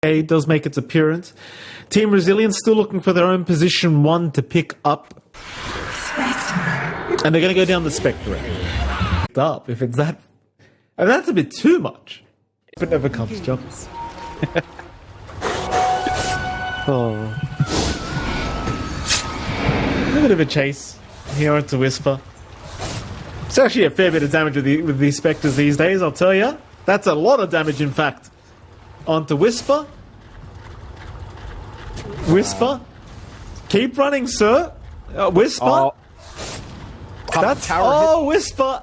It does make its appearance. Team Resilience still looking for their own position 1 to pick up. And they're going to go down the Spectre. Up if it's that. And that's a bit too much. If it never comes, John. Oh. A bit of a chase here into Whisper. It's actually a fair bit of damage with these Spectres these days, I'll tell you. That's a lot of damage, in fact. Onto Whisper. Whisper. Keep running, sir. Whisper. Oh. That's Whisper.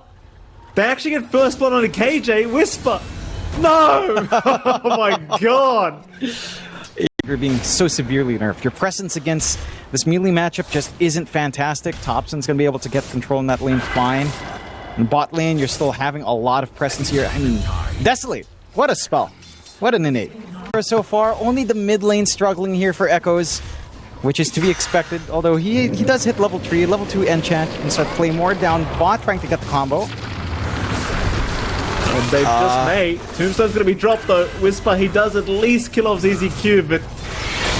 They actually get first blood on a KJ. Whisper. No. Oh my god. You're being so severely nerfed. Your presence against this melee matchup just isn't fantastic. Thompson's going to be able to get control in that lane fine. In bot lane, you're still having a lot of presence here. I mean, Desolate. What a spell. What an innate. So far, only the mid lane struggling here for Echoes, which is to be expected. Although he does hit level 3, level 2 enchant, and start Claymore down bot, trying to get the combo. And they've just made. Tombstone's going to be dropped though. Whisper, he does at least kill off ZZQ, but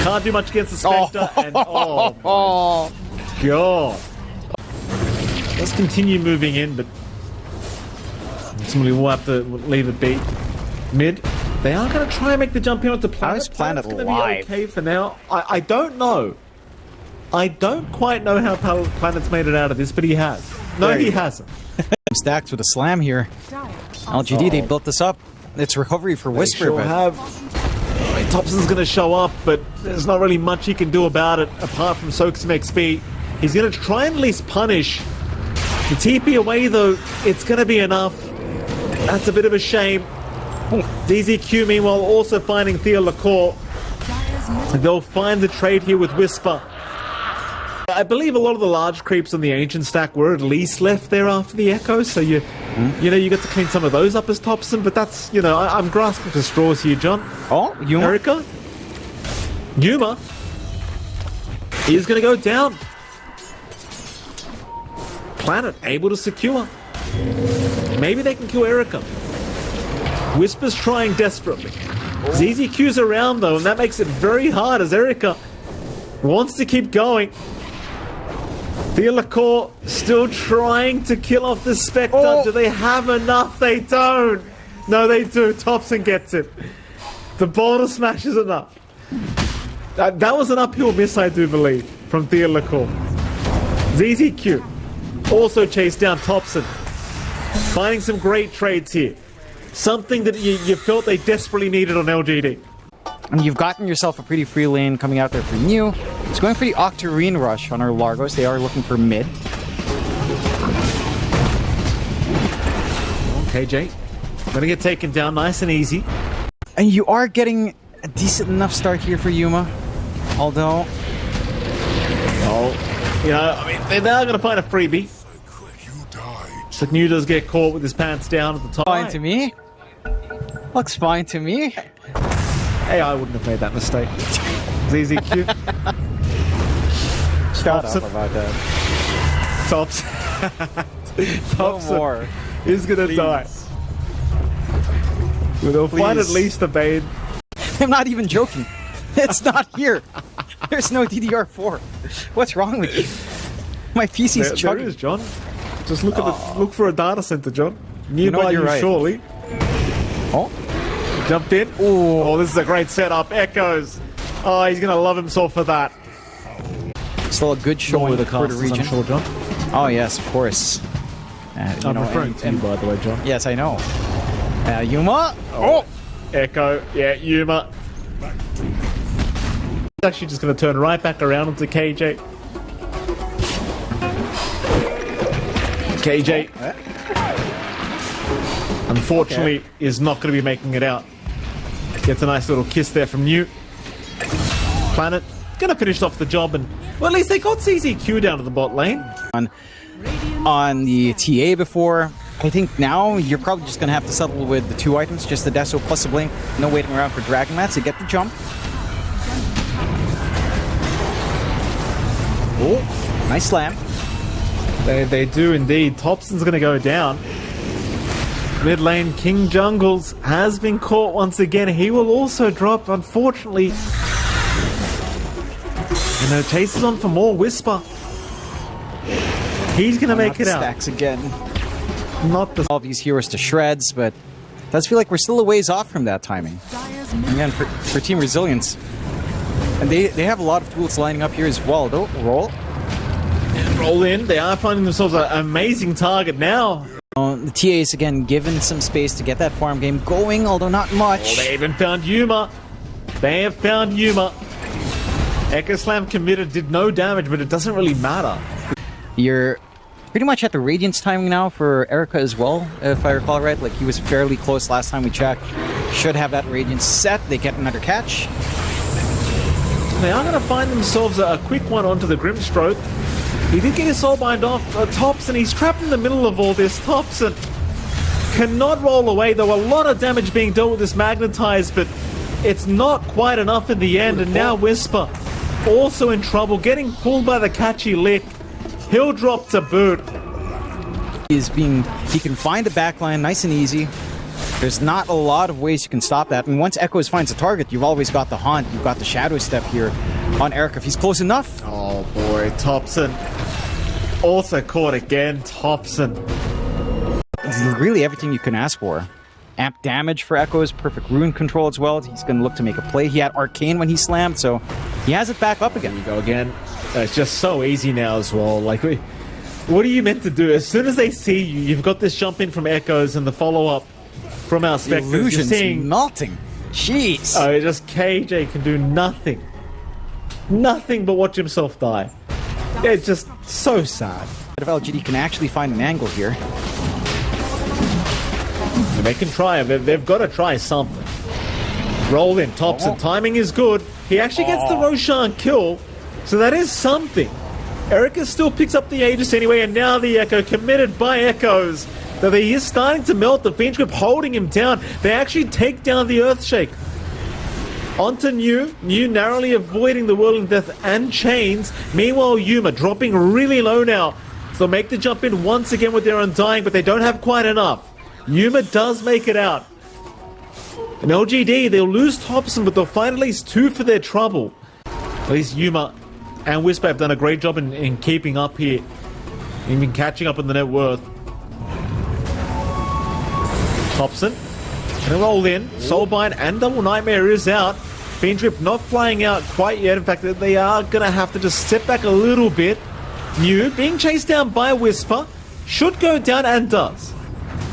can't do much against the Spectre. And oh my god. Let's continue moving in, but ultimately we'll have to leave it be. Mid. They are going to try and make the jump here onto Planet. How is Planet going to alive? be okay for now. I don't know. I don't quite know how Planet's made it out of this, but he has. No, he hasn't. Stacked with a slam here. LGD, they built this up. It's recovery for Whisper, Sure but have. Thompson's going to show up, but there's not really much he can do about it apart from soak some XP. He's going to try and at least punish. The TP away, though, it's going to be enough. That's a bit of a shame. DZQ, meanwhile, also finding Theo Lacour. They'll find the trade here with Whisper. I believe a lot of the large creeps on the Ancient stack were at least left there after the Echo, so you know, you get to clean some of those up as Thompson, but that's, you know, I'm grasping for straws here, John. Oh, Yuma. Erica? Yuma is going to go down. Planet able to secure. Maybe they can kill Erica. Whisper's trying desperately. ZZQ's around though, and that makes it very hard as Erica wants to keep going. Theo Lacour still trying to kill off the Spectre. Oh. Do they have enough? They don't. No, they do. Thompson gets it. The boulder smash is enough. That was an uphill miss, I do believe, from Theo Lacour. ZZQ also chased down Thompson. Finding some great trades here. Something that you felt they desperately needed on LGD. And you've gotten yourself a pretty free lane coming out there for New. It's going for the Octarine rush on our Largos. They are looking for mid. KJ, gonna get taken down nice and easy. And you are getting a decent enough start here for Yuma. Although... Oh, you know, I mean, they're now gonna find a freebie. So New does get caught with his pants down at the top. Fine to me. Looks fine to me. Hey, I wouldn't have made that mistake. ZZQ. Shut up about that. Thompson No more. is gonna die. They'll find at least a bait. I'm not even joking. It's not here. There's no DDR4. What's wrong with you? My PC's chugging. There is, John. Just look at look for a data center, John. Nearby you're right. surely. Oh. Jumped in. Ooh. Oh, this is a great setup. Echoes. Oh, he's gonna love himself for that. Still a good showing With the for the casters, region. I'm sure, John. Oh yes, of course. I'm referring to you, by the way, John. Yes, I know. Yuma. Oh. Echo. Yeah, Yuma. He's actually just gonna turn right back around onto KJ. KJ, unfortunately, is not going to be making it out. Gets a nice little kiss there from New. Planet, going to finish off the job, and well, at least they got CZQ down to the bot lane. On the TA before, I think now you're probably just going to have to settle with the 2 items, just the Deso plus the Blink. No waiting around for Dragon Mats to get the jump. Oh, nice slam. They do indeed. Thompson's going to go down. Mid lane, King Jungles has been caught once again. He will also drop, unfortunately. And the chase is on for more. Whisper. He's going to make it out. Stacks again. Not the... All of these heroes to shreds, but it does feel like we're still a ways off from that timing. Again, for Team Resilience. And they have a lot of tools lining up here as well. Don't roll. And roll in. They are finding themselves an amazing target now. The TAs again given some space to get that farm game going, although not much. Oh, they even found Yuma. They have found Yuma. Echo Slam committed, did no damage, but it doesn't really matter. You're pretty much at the Radiance timing now for Erica as well, if I recall right. Like, he was fairly close last time we checked. Should have that Radiance set. They get another catch. They are going to find themselves a quick one onto the Grimstroke. He did get his Soulbind off Thompson. He's trapped in the middle of all this. Thompson cannot roll away, though. A lot of damage being dealt with this Magnetize, but it's not quite enough in the end. And now Whisper also in trouble, getting pulled by the catchy lick. He'll drop to boot. He can find a backline nice and easy. There's not a lot of ways you can stop that. And once Echoes finds a target, you've always got the Haunt. You've got the Shadow Step here on Eric if he's close enough. Oh boy, Thompson. Also caught again, Thompson. Really everything you can ask for. Amp damage for Echoes, perfect rune control as well. He's going to look to make a play. He had Arcane when he slammed, so he has it back up again. Here we go again. It's just so easy now as well. Like, what are you meant to do? As soon as they see you, you've got this jump in from Echoes and the follow-up from our Spectres. Illusion's You're seeing melting. Jeez. Oh, just KJ can do nothing. Nothing but watch himself die. Yeah, it's just so sad. If LGD can actually find an angle here. They can try. They've got to try something. Roll in. Thompson. Timing is good. He actually gets the Roshan kill. So that is something. Erica still picks up the Aegis anyway, and now the Echo committed by Echoes. Though he is starting to melt, the Fiend Grip holding him down. They actually take down the Earthshake. Onto New narrowly avoiding the Whirling Death and Chains. Meanwhile, Yuma dropping really low now. So they'll make the jump in once again with their Undying, but they don't have quite enough. Yuma does make it out. In LGD, they'll lose Thompson, but they'll find at least two for their trouble. At least Yuma and Whisper have done a great job in keeping up here. Even catching up on the net worth. Thompson gonna roll in. Soulbind and Double Nightmare is out. Fiend Grip not flying out quite yet. In fact, they are gonna have to just step back a little bit. New being chased down by Whisper. Should go down and does.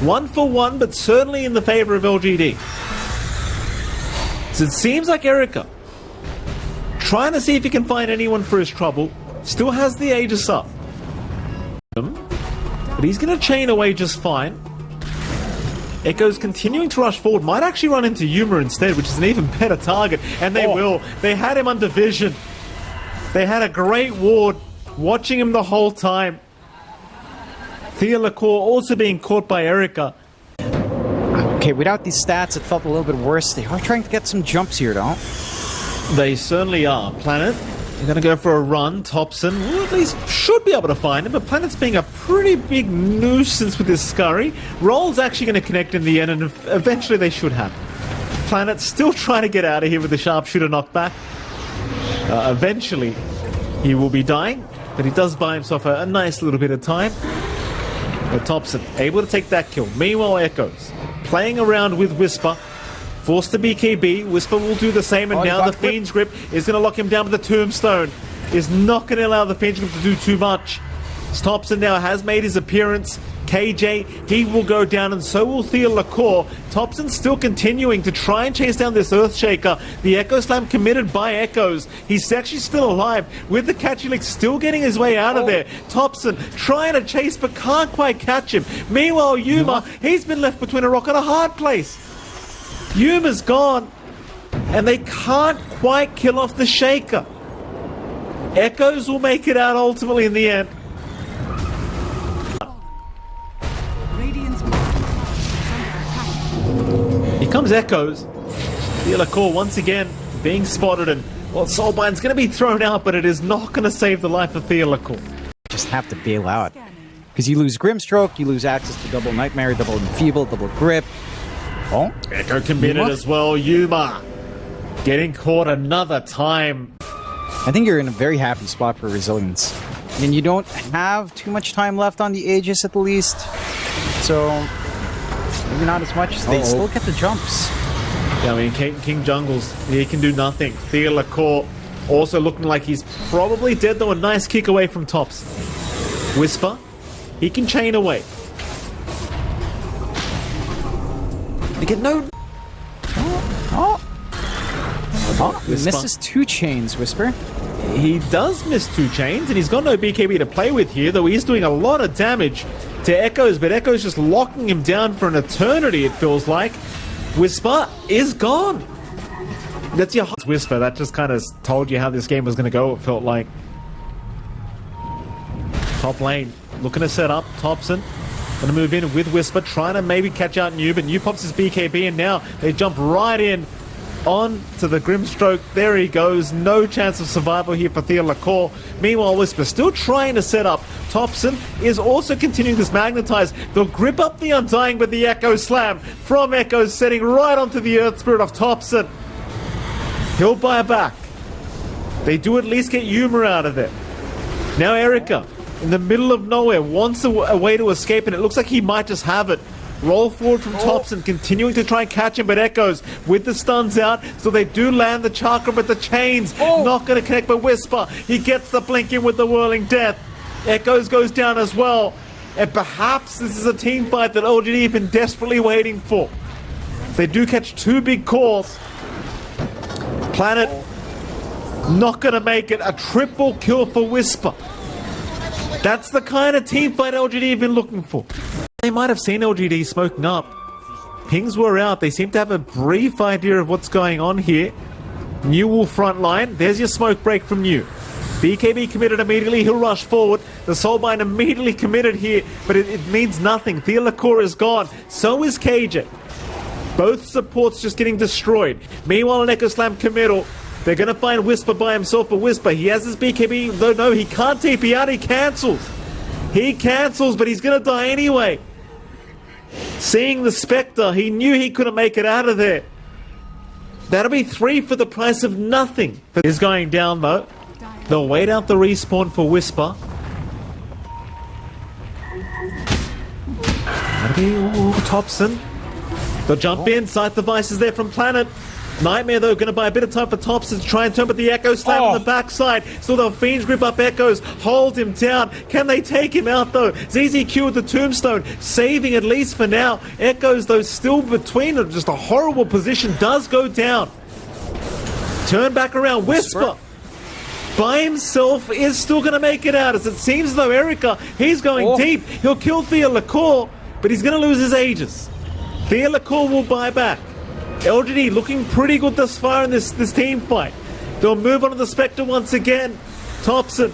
1 for 1, but certainly in the favor of LGD. So it seems like Erica trying to see if he can find anyone for his trouble. Still has the Aegis up. But he's going to chain away just fine. Echo's continuing to rush forward. Might actually run into Yuma instead, which is an even better target. And they will. They had him under vision. They had a great ward watching him the whole time. Thea Lacour also being caught by Erica. Okay, without these stats, it felt a little bit worse. They are trying to get some jumps here, though. They certainly are. Planet, they're going to go for a run. Thompson, well, at least should be able to find him, but Planet's being a pretty big nuisance with this Scurry. Roll's actually going to connect in the end, and eventually they should have. Planet still trying to get out of here with the sharpshooter knockback. Eventually, he will be dying, but he does buy himself a nice little bit of time. But Thompson able to take that kill. Meanwhile, Echoes playing around with Whisper. Forced to BKB. Whisper will do the same, and now the Fiend's Grip is going to lock him down with the Tombstone. Is not going to allow the Fiend's Grip to do too much. Thompson now has made his appearance. KJ, he will go down, and so will Thea Lacour. Thompson still continuing to try and chase down this Earthshaker. The Echo Slam committed by Echoes. He's actually still alive, with the Catchy Lick still getting his way out of there. Thompson trying to chase, but can't quite catch him. Meanwhile, Yuma, he's been left between a rock and a hard place. Yuma's gone, and they can't quite kill off the Shaker. Echoes will make it out ultimately in the end. Here comes Echoes. Thea Lacour once again being spotted, and well, Soulbind's going to be thrown out, but it is not going to save the life of Thea Lacour. Just have to bail out. Because you lose Grimstroke, you lose access to double Nightmare, double Enfeeble, double Grip. Oh, Echo committed Yuma? as well. Yuma getting caught another time. I think you're in a very happy spot for Resilience. I mean, you don't have too much time left on the Aegis at the least. So, maybe not as much. They still get the jumps. Yeah, I mean, King Jungles, he can do nothing. Thealacore also looking like he's probably dead, though. A nice kick away from tops. Whisper, he can chain away. They get no... He misses 2 chains, Whisper. He does miss 2 chains, and he's got no BKB to play with here, though he's doing a lot of damage to Echoes, but Echoes just locking him down for an eternity, it feels like. Whisper is gone. That's your Whisper. That just kind of told you how this game was going to go, it felt like. Top lane, looking to set up. Thompson going to move in with Whisper, trying to maybe catch out New, but New pops his BKB, and now they jump right in on to the Grimstroke. There he goes. No chance of survival here for Thealacore. Meanwhile, Whisper still trying to set up. Thompson is also continuing this magnetize. They'll grip up the Undying, but the Echo Slam from Echoes setting right onto the Earth Spirit of Thompson. He'll buy back. They do at least get Yuma out of it. Now Erica, in the middle of nowhere, wants a way to escape, and it looks like he might just have it. Roll forward from Thompson, continuing to try and catch him, but Echoes with the stuns out, so they do land the chakra, but the chains not going to connect. But Whisper, he gets the blink in with the whirling death. Echoes goes down as well, and perhaps this is a team fight that LGD have been desperately waiting for. They do catch 2 big calls. Planet not going to make it. A triple kill for Whisper. That's the kind of team fight LGD have been looking for. They might have seen LGD smoking up. Pings were out. They seem to have a brief idea of what's going on here. New will front line. There's your smoke break from New. BKB committed immediately. He'll rush forward. The Soulbind immediately committed here, but it means nothing. Thealacore is gone. So is KJ. Both supports just getting destroyed. Meanwhile, an Echo Slam committal. They're going to find Whisper by himself, but Whisper, he has his BKB, though no, he can't TP out. He cancels. He cancels, but he's going to die anyway. Seeing the Spectre, he knew he couldn't make it out of there. That'll be 3 for the price of nothing. He's going down, though. They'll wait out the respawn for Whisper. That'll be Thompson. They'll jump in. Sight devices there from Planet. Nightmare, though, going to buy a bit of time for Thompson to try and turn, but the Echo Slam on the backside. Still, they'll Fiend's grip up Echoes, hold him down. Can they take him out, though? ZZQ with the Tombstone, saving at least for now. Echoes, though, still between them. Just a horrible position, does go down. Turn back around. Whisper by himself is still going to make it out, as it seems, though, Erica, he's going deep. He'll kill Thealacore, but he's going to lose his Aegis. Thealacore will buy back. LGD looking pretty good thus far in this team fight. They'll move on to the Spectre once again. Thompson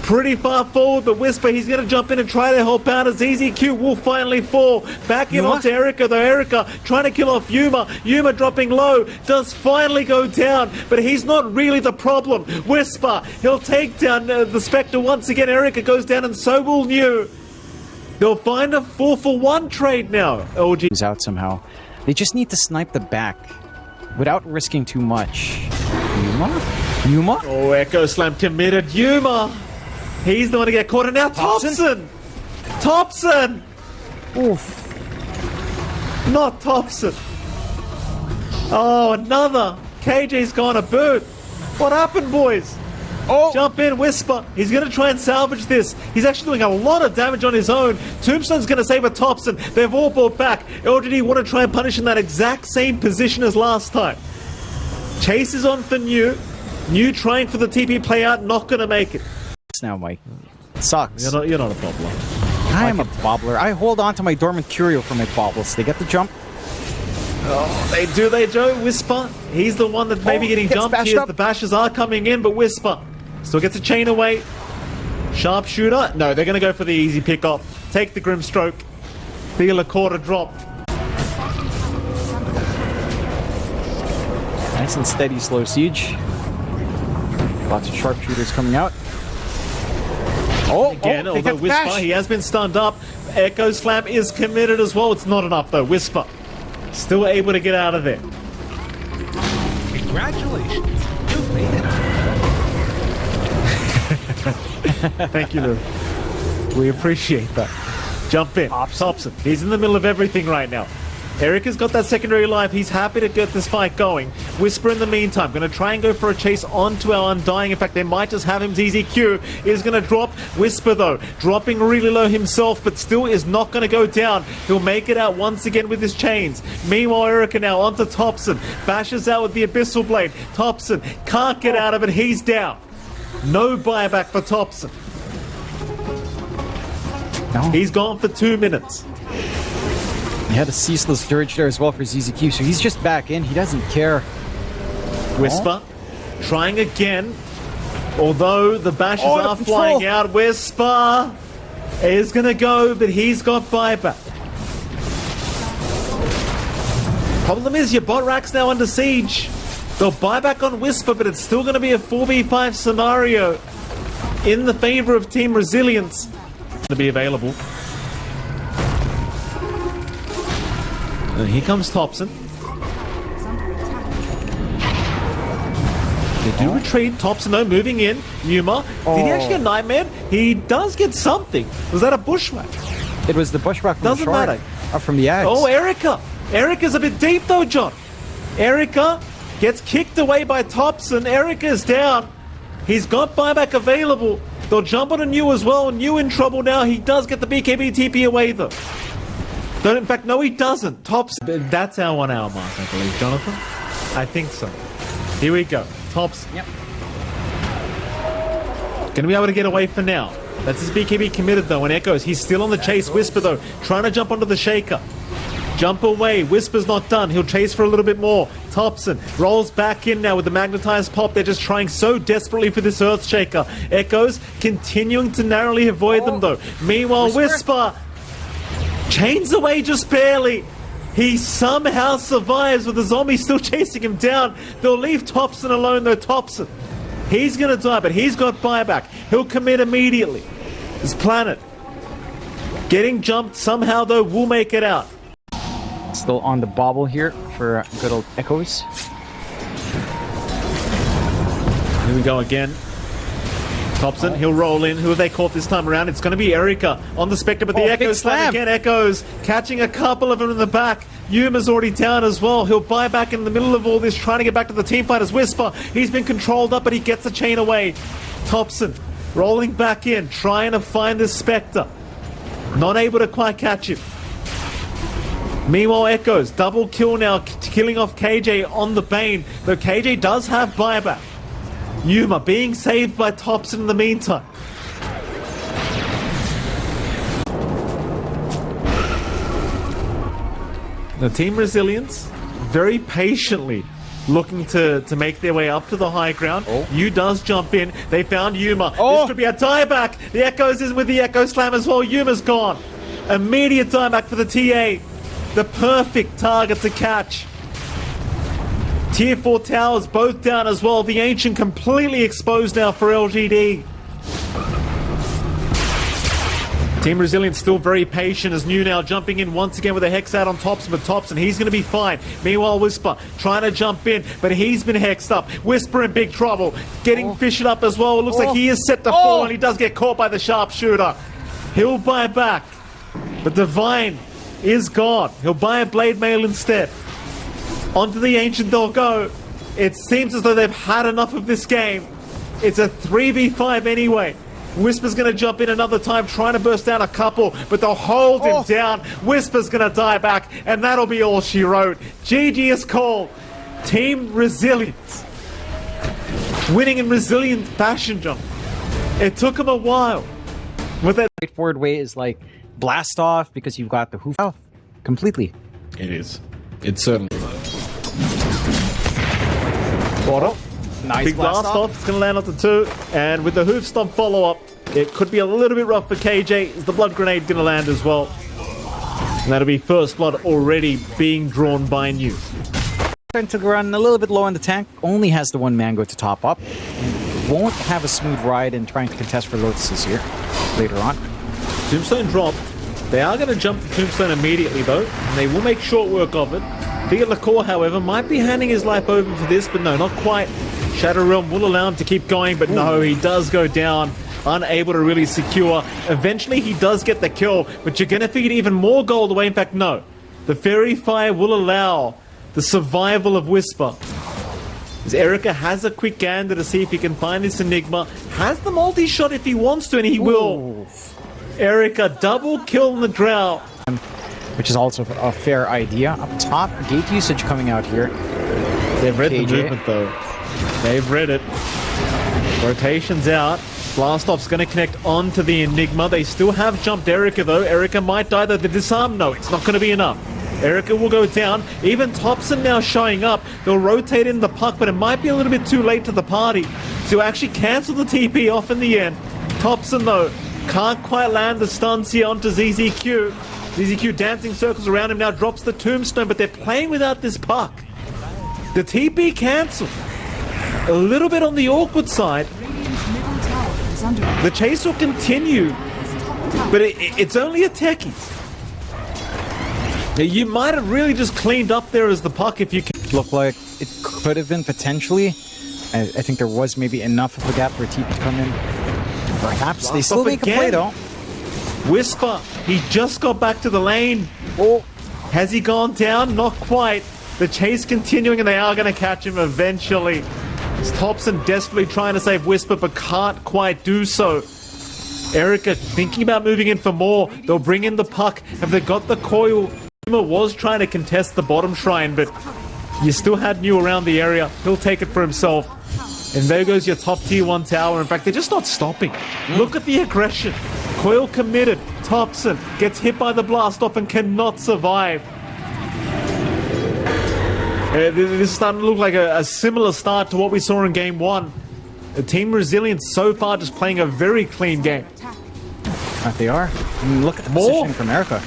pretty far forward, but Whisper, he's going to jump in and try to help out as ZZQ will finally fall. Back in onto Erica, though. Erica trying to kill off Yuma. Yuma dropping low, does finally go down, but he's not really the problem. Whisper, he'll take down the Spectre once again. Erica goes down, and so will New. They'll find a 4-for-1 trade now. LG is out somehow. They just need to snipe the back without risking too much. Yuma? Oh, Echo Slam committed. Yuma! He's the one to get caught, and now Thompson! Thompson! Oof. Not Thompson. Oh, another. KJ's gone a boot. What happened, boys? Jump in, Whisper. He's going to try and salvage this. He's actually doing a lot of damage on his own. Tombstone's going to save a Thompson. They've all brought back. LGD want to try and punish in that exact same position as last time. Chase is on for New. New trying for the TP play out. Not going to make it. Now, Mike. It sucks. You're not a bobbler. I am a bobbler. I hold on to my Dormant Curio for my bobbles. They get the jump. Oh, they do. Whisper. He's the one that's maybe getting jumped here. The bashes are coming in, but Whisper still gets a chain away. Sharpshooter. No, they're going to go for the easy pick-off. Take the Grimstroke. Thealacore to drop. Nice and steady slow siege. Lots of sharpshooters coming out. Again, although Whisper, he has been stunned up. Echo Slam is committed as well. It's not enough though. Whisper still able to get out of there. Congratulations, you made it. Thank you, Lou. We appreciate that. Jump in. Thompson. He's in the middle of everything right now. Erica's got that secondary life. He's happy to get this fight going. Whisper in the meantime, going to try and go for a chase onto our Undying. In fact, they might just have him. ZZQ is going to drop. Whisper, though, dropping really low himself, but still is not going to go down. He'll make it out once again with his chains. Meanwhile, Erica now onto Thompson. Bashes out with the Abyssal Blade. Thompson can't get out of it. He's down. No buyback for Thompson. No. He's gone for 2 minutes. He had a ceaseless dirge there as well for ZZQ, so he's just back in. He doesn't care. Whisper trying again. Although the bashes are flying out. Whisper is going to go, but he's got buyback. Problem is, your bot rack's now under siege. They'll buy back on Whisper, but it's still going to be a 4v5 scenario in the favor of Team Resilience to be available. And here comes Thompson. They do retreat. Thompson, though, moving in. Yuma. Did he actually get Nightmare? He does get something. Was that a bushwhack? It was the bushwhack from Doesn't the short, matter. From the Ags. Oh, Erica. Erica's a bit deep, though, John. Erica gets kicked away by Thompson. Erica's down. He's got buyback available. They'll jump on a New as well. New in trouble now. He does get the BKB TP away, though. In fact, no, he doesn't. Thompson. That's our 1 hour mark, I believe, Jonathan. I think so. Here we go. Thompson. Yep. Gonna be able to get away for now. That's his BKB committed, though, and Echoes. He's still on the chase. Whisper, though, trying to jump onto the Shaker. Jump away. Whisper's not done. He'll chase for a little bit more. Thompson rolls back in now with the magnetized pop. They're just trying so desperately for this Earth Shaker. Echoes continuing to narrowly avoid them, though. Meanwhile, Whisper chains away just barely. He somehow survives with the zombie still chasing him down. They'll leave Thompson alone, though. Thompson, he's going to die, but he's got buyback. He'll commit immediately. His planet getting jumped somehow, though, will make it out. Still on the bobble here for good old Echoes. Here we go again. Thompson, he'll roll in. Who have they caught this time around? It's going to be Erica on the Spectre, but the Echo Slam again. Echoes catching a couple of them in the back. Yuma's already down as well. He'll buy back in the middle of all this, trying to get back to the team fighters. Whisper, he's been controlled up, but he gets the chain away. Thompson rolling back in, trying to find this Spectre. Not able to quite catch him. Meanwhile, Echoes, double kill now, killing off KJ on the Bane, though KJ does have buyback. Yuma being saved by Thompson in the meantime. The Team Resilience very patiently looking to make their way up to the high ground. Yu does jump in. They found Yuma. This could be a dieback. The Echoes is with the Echo Slam as well. Yuma's gone. Immediate dieback for the TA. The perfect target to catch. Tier 4 towers both down as well. The Ancient completely exposed now for LGD. Team Resilience still very patient as New now jumping in once again with a Hex out on Thompson, but Thompson, he's going to be fine. Meanwhile, Whisper trying to jump in, but he's been hexed up. Whisper in big trouble, getting fished up as well. It looks like he is set to fall, and he does get caught by the sharpshooter. He'll buy back, but Divine is gone. He'll buy a Blade Mail instead. Onto the Ancient they'll go. It seems as though they've had enough of this game. It's a 3v5 anyway. Whisper's going to jump in another time, trying to burst down a couple, but they'll hold him down. Whisper's going to die back, and that'll be all she wrote. GG is called. Team Resilience. Winning in resilient fashion, John. It took him a while. With that straightforward way is like blast off because you've got the hoof out completely. It is. It's certainly bottom. Nice Big blast off. It's going to land onto 2. And with the hoof stomp follow-up, it could be a little bit rough for KJ. Is the blood grenade going to land as well? And that'll be first blood already being drawn by New. Trying to run a little bit low on the tank. Only has the one mango to top up. won't have a smooth ride in trying to contest for Lotuses here later on. Tombstone dropped. They are going to jump the Tombstone immediately, though, and they will make short work of it. Via Lacour, however, might be handing his life over for this, but no, not quite. Shadow Realm will allow him to keep going, but no, he does go down, unable to really secure. Eventually, he does get the kill, but you're going to feed even more gold away. In fact, no. The Fairy Fire will allow the survival of Whisper. As Erica has a quick gander to see if he can find this Enigma. Has the multi-shot if he wants to, and he will. Erica, double kill in the Drow. Which is also a fair idea. Up top, gate usage coming out here. They've read the movement, though. They've read it. Rotation's out. Blastoff's going to connect onto the Enigma. They still have jumped Erica, though. Erica might die, though. The disarm, no, it's not going to be enough. Erica will go down. Even Thompson now showing up. They'll rotate in the puck, but it might be a little bit too late to the party to actually cancel the TP off in the end. Thompson, though, can't quite land the stuns here onto ZZQ. ZZQ dancing circles around him now, drops the Tombstone, but they're playing without this puck. The TP cancelled. A little bit on the awkward side. The chase will continue, but it's only a techie. You might have really just cleaned up there as the puck if you can. Looked like it could have been potentially. I think there was maybe enough of a gap for TP to come in. Perhaps they still make a play though. Whisper, he just got back to the lane. Oh, has he gone down? Not quite. The chase continuing, and they are going to catch him eventually. It's Thompson desperately trying to save Whisper, but can't quite do so. Erica thinking about moving in for more. They'll bring in the puck. Have they got the coil? Was trying to contest the bottom shrine, but you still had New around the area. He'll take it for himself. And there goes your top tier 1 tower. In fact, they're just not stopping. Look at the aggression. Coil committed. Thompson gets hit by the blast off and cannot survive. This is starting to look like a similar start to what we saw in game 1. The Team Resilience so far just playing a very clean game. They are. I mean, look at the positioning from Erica.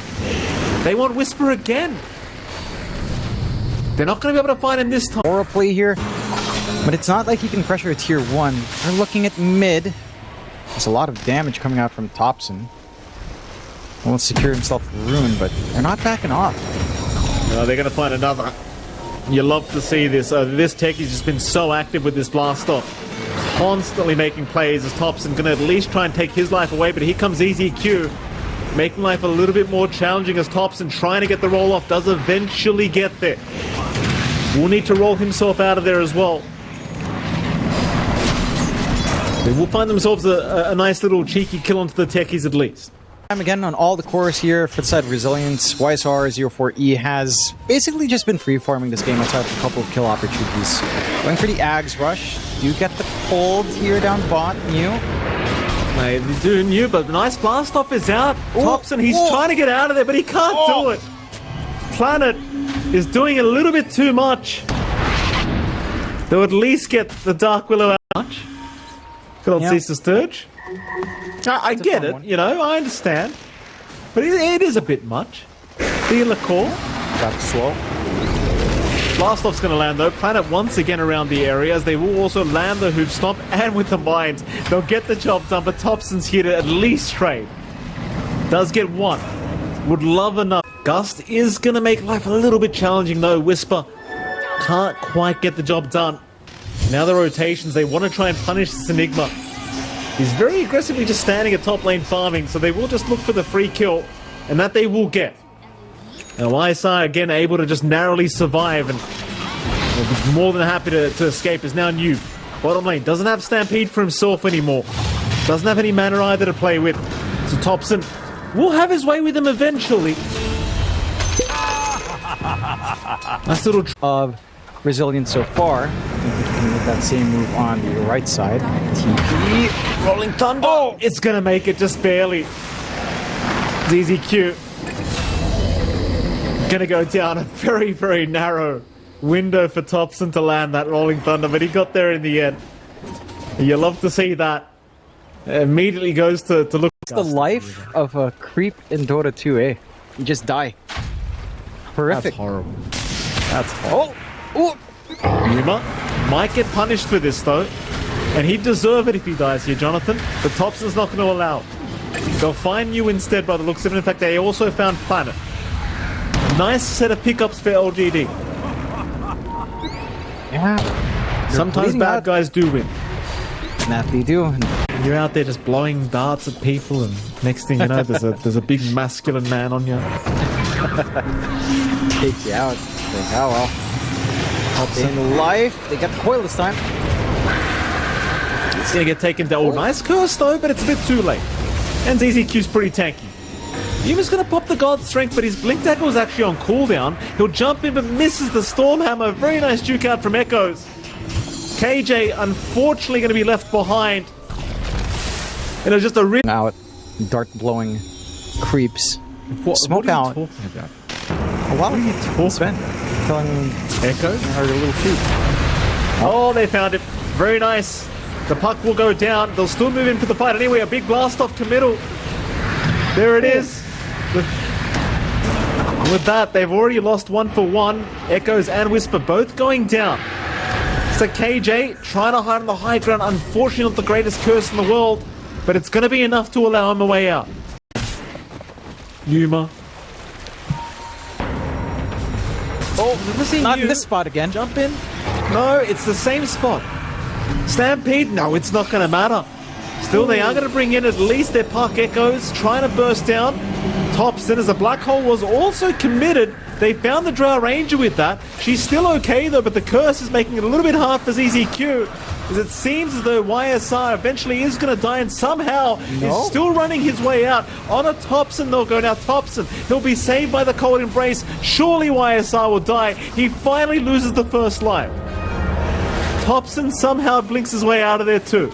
They want Whisper again. They're not going to be able to find him this time. Aura play here, but it's not like he can pressure a tier 1. They're looking at mid. There's a lot of damage coming out from Thompson. Won't secure himself Rune, but they're not backing off. No, they're going to find another. You love to see this. This techie's just been so active with this blast off. Constantly making plays as Thompson going to at least try and take his life away, but here comes EZQ. Making life a little bit more challenging as Thompson trying to get the roll off does eventually get there. Will need to roll himself out of there as well. They will find themselves a nice little cheeky kill onto the techies at least. Again on all the cores here for the side of Resilience, YSR04E has basically just been free farming this game outside of a couple of kill opportunities. Going for the Ags rush. You get the cold here down bot, Mew. They do New, but nice blast off is out. Thompson, he's trying to get out of there, but he can't do it. Planet is doing a little bit too much. They'll at least get the Dark Willow out. Good old Ceaseless Sturge. I get it, you know, I understand. But it is a bit much. Feel a call. That's slow. Blastoff's going to land though. Planet once again around the area as they will also land the Hoof Stomp and with the Mines. They'll get the job done, but Thompson's here to at least trade. Does get one. Would love enough. Gust is going to make life a little bit challenging though. Whisper can't quite get the job done. Now the rotations, they want to try and punish this Enigma. He's very aggressively just standing at top lane farming, so they will just look for the free kill, and that they will get. Now YSI again able to just narrowly survive and will be more than happy to escape. Is now New. Bottom lane doesn't have Stampede for himself anymore. Doesn't have any mana either to play with. So Thompson will have his way with him eventually. Nice little of Resilience so far. I think we can make that same move on the right side. TP. Rolling Thunder. Oh, it's gonna make it just barely. ZZQ. Gonna go down a very, very narrow window for Thompson to land that Rolling Thunder, but he got there in the end. You love to see that. Immediately goes to look. It's the life of a creep in Dota 2, eh? You just die. Horrific. That's horrible. That's horrible. Yuma might get punished for this though. And he'd deserve it if he dies here, Jonathan. But Thompson's not going to allow it. They'll find you instead by the looks of it. In fact, they also found Planet. Nice set of pickups for LGD. Yeah. Sometimes bad guys do win. That they do. And You're out there just blowing darts at people, and next thing you know, there's a big masculine man on you. take you out. Like, oh well. In life, they get the coil this time. It's gonna get taken down. Oh, nice curse though, but it's a bit too late. And ZZQ's pretty tanky. Yuma's gonna pop the God Strength, but his Blink Tackle is actually on cooldown. He'll jump in, but misses the Storm Hammer. Very nice juke out from Echoes. KJ, unfortunately, gonna be left behind. And it was just a rip. Out, dart blowing creeps. Smoke what are you out. talking about? A lot What are you talking Sven, telling Echoes? her a little cute. Oh, they found it. Very nice. The puck will go down. They'll still move in for the fight anyway. A big blast off committal. There it is. With that, they've already lost 1-for-1. Echoes and Whisper both going down. So KJ trying to hide on the high ground. Unfortunately, not the greatest curse in the world, but it's going to be enough to allow him a way out. Yuma. Oh, never seen Not you. in this spot again. Jump in. No, it's the same spot. Stampede? No, it's not going to matter. Still, they are going to bring in at least their puck. Echoes trying to burst down. Thompson, as a black hole was also committed. They found the Drow Ranger with that. She's still okay though, but the curse is making it a little bit hard for ZZQ, as it seems as though YSR eventually is going to die, and somehow is still running his way out. On a Thompson, they'll go now. Thompson, he'll be saved by the Cold Embrace. Surely YSR will die. He finally loses the first life. Thompson somehow blinks his way out of there too.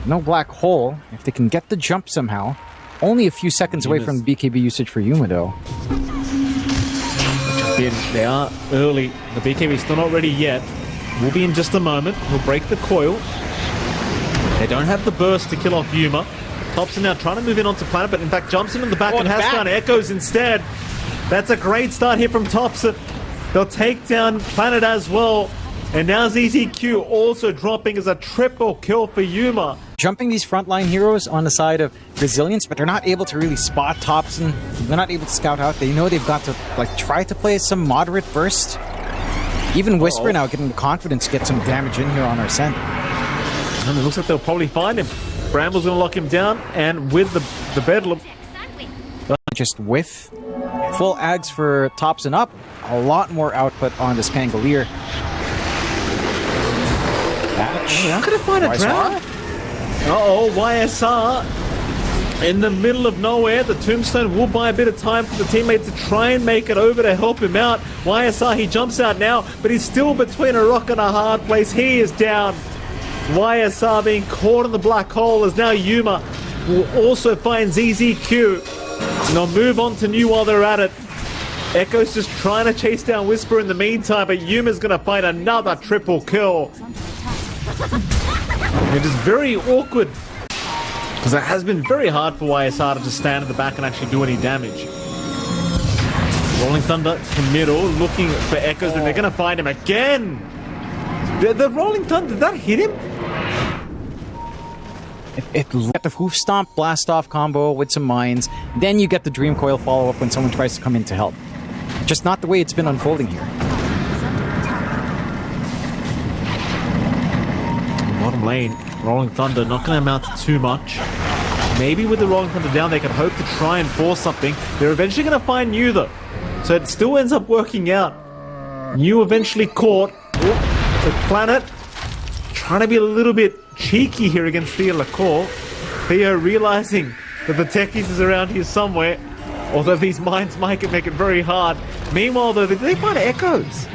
No black hole. If they can get the jump somehow. Only a few seconds away from the BKB usage for Yuma though. They are early. The BKB is still not ready yet. Will be in just a moment. He'll break the coil. They don't have the burst to kill off Yuma. Thompson now trying to move in onto Planet, but in fact jumps in the back and has found Echoes instead. That's a great start here from Thompson. They'll take down Planet as well. And now ZZQ also dropping as a triple kill for Yuma. Jumping these frontline heroes on the side of resilience, but they're not able to really spot Thompson. They're not able to scout out. They know they've got to try to play some moderate burst. Even Whisper now getting the confidence to get some damage in here on our scent. And it looks like they'll probably find him. Bramble's going to lock him down, and with the Bedlam. Just with full ags for Thompson up, a lot more output on this Pangolier. How could I find a Drow? Uh-oh, YSR in the middle of nowhere. The Tombstone will buy a bit of time for the teammate to try and make it over to help him out. YSR, he jumps out now, but he's still between a rock and a hard place. He is down. YSR being caught in the black hole, as now Yuma will also find ZZQ. And they'll move on to New while they're at it. Echo's just trying to chase down Whisper in the meantime, but Yuma's going to find another triple kill. It is very awkward, because it has been very hard for YSR to just stand at the back and actually do any damage. Rolling Thunder committal, looking for Echoes, and they're going to find him again. The Rolling Thunder, did that hit him? It get the hoof stomp blast off combo with some mines, then you get the dream coil follow up when someone tries to come in to help. Just not the way it's been unfolding here. Bottom lane, Rolling Thunder not going to amount to too much. Maybe with the Rolling Thunder down, they could hope to try and force something. They're eventually going to find New though, so it still ends up working out. New eventually caught. So Planet trying to be a little bit cheeky here against Theo LaCour. Theo realizing that the techies is around here somewhere, although these mines might make it very hard. Meanwhile though, they find Echoes.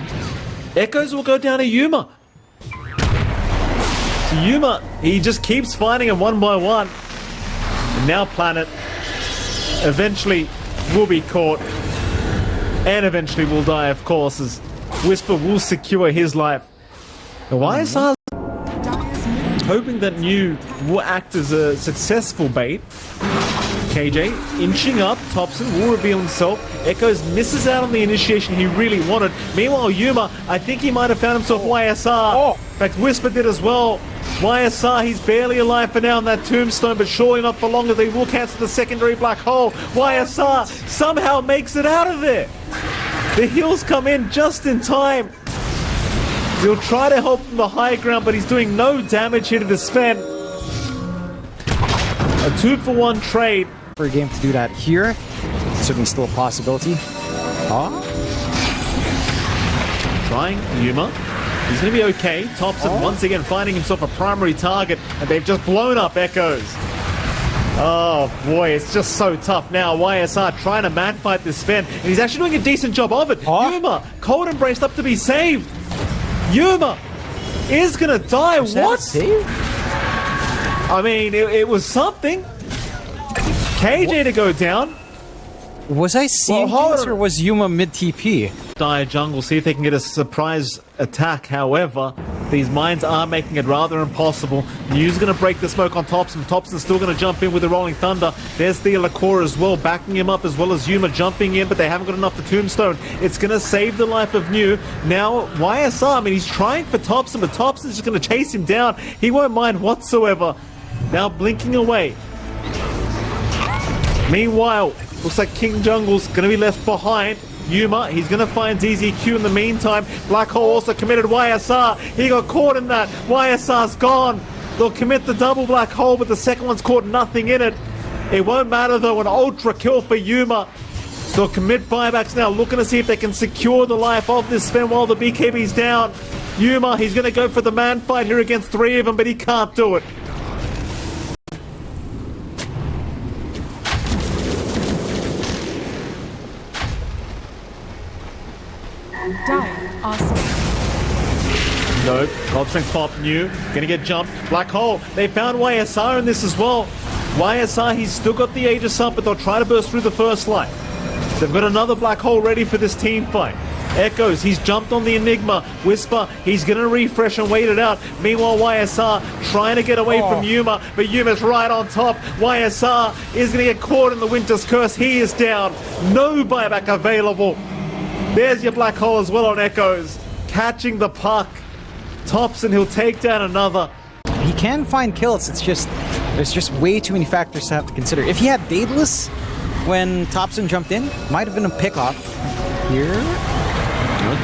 Echoes will go down to Yuma. So Yuma, he just keeps finding them one by one. And now Planet eventually will be caught. And eventually will die, of course, as Whisper will secure his life. The YSR hoping that New will act as a successful bait. KJ inching up. Thompson will reveal himself. Echoes misses out on the initiation he really wanted. Meanwhile, Yuma, I think he might have found himself YSR. In fact, Whisper did as well. YSR, he's barely alive for now on that tombstone, but surely not for long as they will cancel the secondary black hole. YSR somehow makes it out of there. The heals come in just in time. He'll try to help from the high ground, but he's doing no damage here to the Sven. A 2-for-1 trade. For a game to do that here, certainly still a possibility. Trying Yuma. He's going to be okay. Thompson once again finding himself a primary target, and they've just blown up Echoes. Oh boy, it's just so tough now. YSR trying to man fight this Sven, and he's actually doing a decent job of it. Yuma, cold embraced up to be saved. Yuma is going to die. What? I mean, it was something. KJ to go down. Was I seeing this, or was Yuma mid-TP? Dire jungle, see if they can get a surprise attack. However, these mines are making it rather impossible. New's going to break the smoke on Thompson. Thompson's still going to jump in with the Rolling Thunder. There's the Lakor as well, backing him up, as well as Yuma jumping in, but they haven't got enough for Tombstone. It's going to save the life of New. Now, YSR, I mean, he's trying for Thompson, but Thompson's just going to chase him down. He won't mind whatsoever. Now blinking away. Meanwhile, looks like King Jungle's going to be left behind. Yuma, he's going to find DZQ in the meantime. Black Hole also committed YSR. He got caught in that. YSR's gone. They'll commit the double Black Hole, but the second one's caught nothing in it. It won't matter though, an ultra kill for Yuma. So they'll commit buybacks now, looking to see if they can secure the life of this Sven while the BKB's down. Yuma, he's going to go for the man fight here against 3 of them, but he can't do it. Dying. Awesome. Nope. Cold Strength pop. New. Gonna get jumped. Black Hole. They found YSR in this as well. YSR, he's still got the Aegis up, but they'll try to burst through the first line. They've got another Black Hole ready for this team fight. Echoes, he's jumped on the Enigma. Whisper, he's going to refresh and wait it out. Meanwhile, YSR trying to get away from Yuma, but Yuma's right on top. YSR is going to get caught in the Winter's Curse. He is down. No buyback available. There's your Black Hole as well on Echoes. Catching the puck. Thompson, he'll take down another. He can find kills, it's just, there's just way too many factors to have to consider. If he had Daedalus when Thompson jumped in, might have been a pickoff. Here.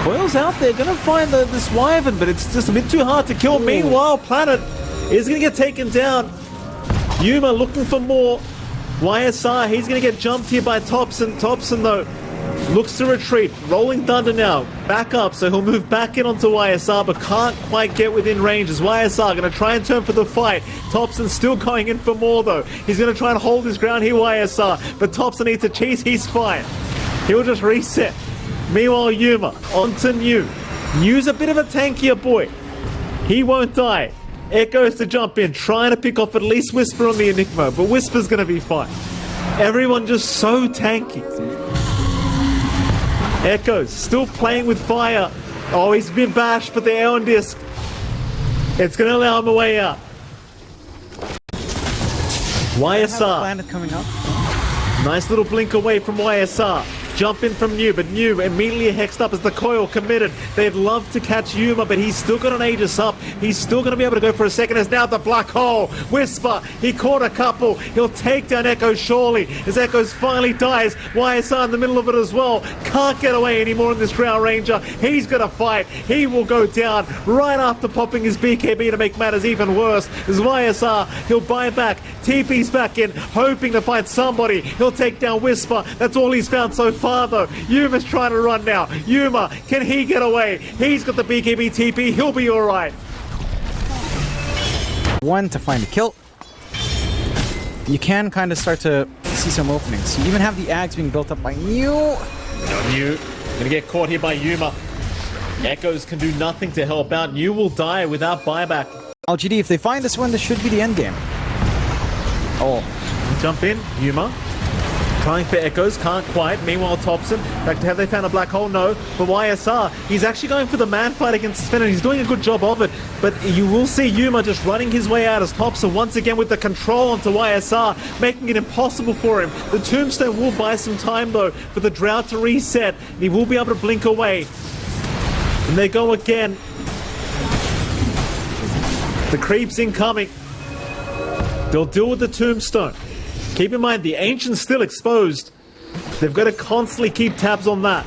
Coil's out there, gonna find this Wyvern, but it's just a bit too hard to kill. Ooh. Meanwhile, Planet is gonna get taken down. Yuma looking for more. YSR, he's gonna get jumped here by Thompson. Thompson, though, looks to retreat. Rolling Thunder now, back up, so he'll move back in onto YSR, but can't quite get within range as YSR gonna try and turn for the fight. Thompson's still going in for more, though. He's gonna try and hold his ground here, YSR, but Thompson needs to cheese. He's fine. He'll just reset. Meanwhile, Yuma, onto New. New's a bit of a tankier boy. He won't die. Echoes to jump in, trying to pick off at least Whisper on the Enigma, but Whisper's gonna be fine. Everyone just so tanky. Echoes still playing with fire. Oh, he's been bashed, but the Aeon Disc, it's gonna allow him a way out. YSR. Planet coming up. Nice little blink away from YSR. Jump in from New, but New immediately hexed up as the Coil committed. They'd love to catch Yuma, but he's still got an Aegis up. He's still going to be able to go for a second. As now the Black Hole. Whisper, he caught a couple. He'll take down Echo surely. As Echoes finally dies, YSR in the middle of it as well. Can't get away anymore in this Drow Ranger. He's going to fight. He will go down right after popping his BKB to make matters even worse. As YSR, he'll buy back. TP's back in, hoping to find somebody. He'll take down Whisper. That's all he's found so far, though. Yuma's trying to run now. Yuma, can he get away? He's got the BKB TP. He'll be alright. One to find a kill. You can kind of start to see some openings. You even have the Ags being built up by New. New gonna get caught here by Yuma. Echoes can do nothing to help out. New will die without buyback. LGD, if they find this one, this should be the end game. Oh. Jump in, Yuma. Trying for echoes, can't quite. Meanwhile, Thompson, have they found a black hole? No. But YSR, he's actually going for the man fight against Sven, and he's doing a good job of it. But you will see Yuma just running his way out as Thompson once again with the control onto YSR, making it impossible for him. The Tombstone will buy some time though for the drought to reset. He will be able to blink away. And they go again. The creeps incoming. They'll deal with the Tombstone. Keep in mind, the Ancient's still exposed. They've got to constantly keep tabs on that.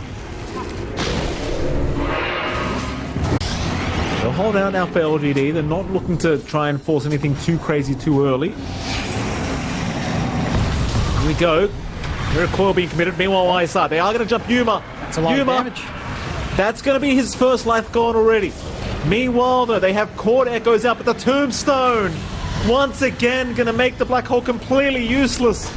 They'll hold out now for LGD. They're not looking to try and force anything too crazy too early. Here we go. Recoil being committed. Meanwhile, YSR, they are going to jump Yuma. That's a lot of damage. That's going to be his first life gone already. Meanwhile, though, they have caught Echoes out, but the Tombstone once again going to make the black hole completely useless.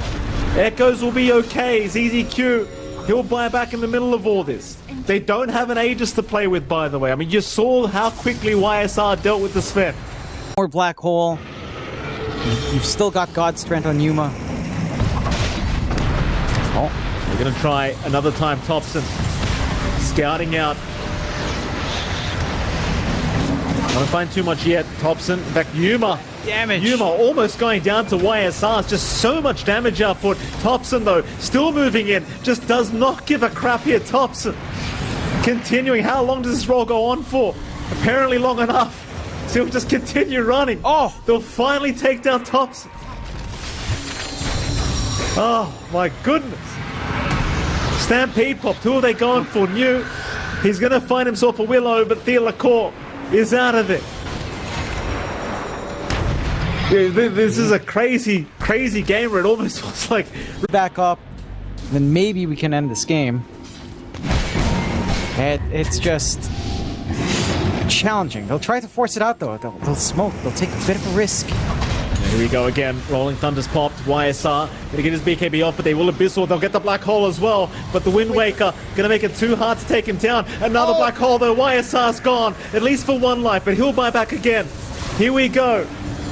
Echoes will be okay. ZZQ, he'll buy back in the middle of all this. They don't have an Aegis to play with, by the way. I mean, you saw how quickly YSR dealt with the Sven. More black hole. You've still got God Strength on Yuma. Oh, we're going to try another time. Thompson scouting out. I don't find too much yet. Thompson, in fact, Yuma almost going down to YSR. It's just so much damage output. Thompson, though, still moving in. Just does not give a crap here. Thompson continuing. How long does this roll go on for? Apparently long enough. So he'll just continue running. Oh! They'll finally take down Thompson. Oh, my goodness. Stampede popped. Who are they going for? New. He's going to find himself a Willow, but Theolacour is out of it. This is a crazy, crazy game where it almost was like... Back up, then maybe we can end this game. It's just challenging. They'll try to force it out though. They'll smoke. They'll take a bit of a risk. Here we go again. Rolling Thunder's popped. YSR gonna get his BKB off, but they will Abyssal. They'll get the Black Hole as well. But the Wind Waker gonna make it too hard to take him down. Another Black Hole though. YSR's gone. At least for one life, but he'll buy back again. Here we go.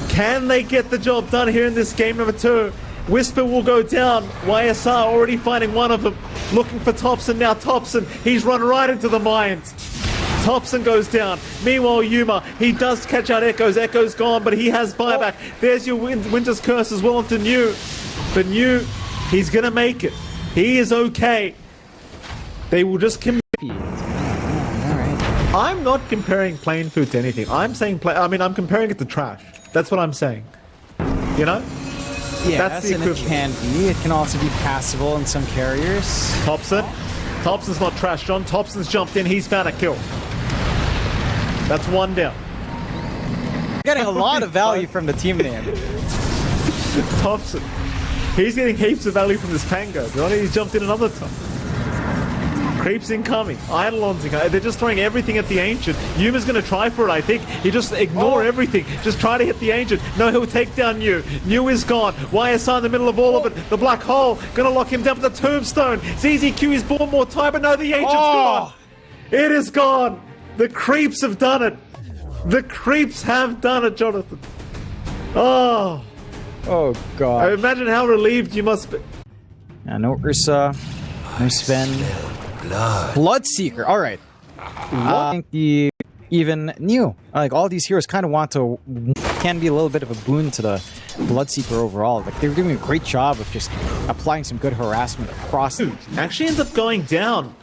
Can they get the job done here in this game number 2? Whisper will go down. YSR already finding one of them. Looking for Thompson now. Thompson, he's run right into the mines. Thompson goes down. Meanwhile, Yuma, he does catch out Echoes. Echoes gone, but he has buyback. There's your Winter's Curse as well into New. But New, he's going to make it. He is okay. They will just commit. I'm not comparing plain food to anything. I'm saying I'm comparing it to trash. That's what I'm saying. You know? Yeah, that's the and it can be. It can also be passable in some carriers. Thompson's not trash, John. Thompson's jumped in. He's found a kill. That's one down. Getting a lot of value from the team name. Thompson. He's getting heaps of value from this Pango. He's jumped in another time. Creeps incoming. Eidolon's incoming. They're just throwing everything at the Ancient. Yuma's going to try for it, I think. He just ignore everything. Just try to hit the Ancient. No, he'll take down New. New is gone. YSR in the middle of all of it. The Black Hole going to lock him down with the Tombstone. ZZQ is bought more time, but no, the Ancient's gone. It is gone. The Creeps have done it. The Creeps have done it, Jonathan. Oh. Oh, God. I imagine how relieved you must be. No Ursa. No Sven. Bloodseeker. All right. I think the even New, like all these heroes, kind of can be a little bit of a boon to the Bloodseeker overall. Like they're doing a great job of just applying some good harassment across. Actually ends up going down.